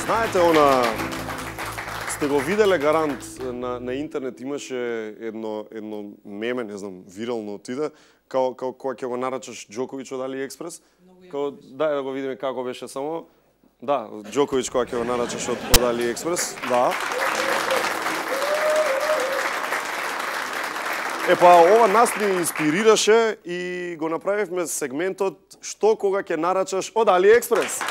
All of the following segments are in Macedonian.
Знаете, сте го виделе гарант на интернет, имаше едно меме, не знам, вирално отиде, као кога ќе го нарачаш Џоковиќ од AliExpress. Дај да го видиме како беше само. Да, Џоковиќ кога ќе го нарачаш од AliExpress, да. Ова нас ни инспирираше и го направивме сегментот "Што кога ќе нарачаш од AliExpress".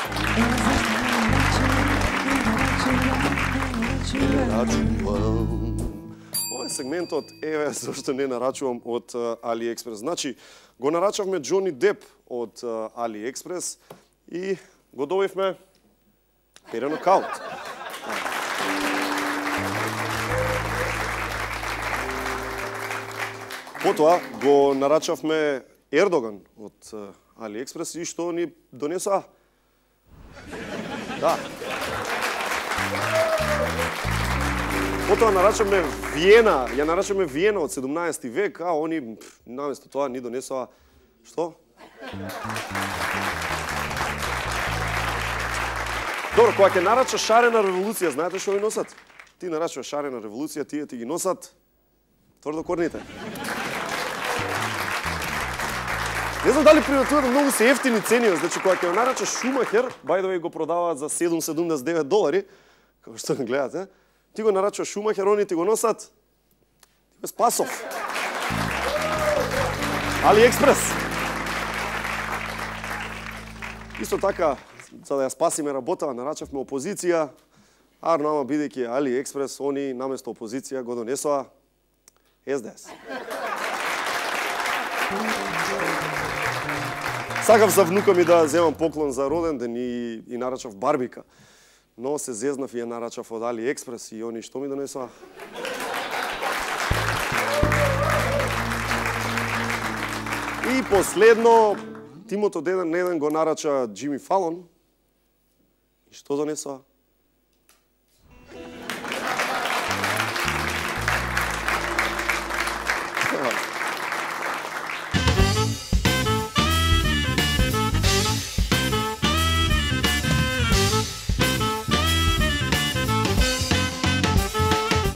Ова е сегментот "Еве зашто не нарачувам од AliExpress". Значи, го нарачавме Џони Деп од AliExpress и го добивме перен акаунт. Потоа го нарачавме Ердоган од AliExpress и што ни донеса? Да. Потоа нарачавме Виена, ја нарачавме Виена од 17 век, а они наместо тоа ни донесоа што? Добро, кога ќе нарачаш шарена револуција, знаете што ви носат? Ти нарачуваш шарена револуција, тие ти ги носат тврдокорните. Не знам дали приметувате, многу се ефтини цени, значи кога ќе нарачаш Шумахер, by the way го продаваат за $7.79, како што гледате. Ти го нарачуваш Шумахер, они ти го носат без пасов. AliExpress. Исто така, за да ја спасиме работава, нарачавме опозиција, арно ама бидејќи AliExpress, они наместо опозиција го донесоа СДС. Сакав за внука ми да земам поклон за роден ден и нарачав барбика. Но се зезнав и ја нарачав од AliExpress и они што ми донесоа? И последно, тимото ден го нарача Џими Фалон. И што донесоа?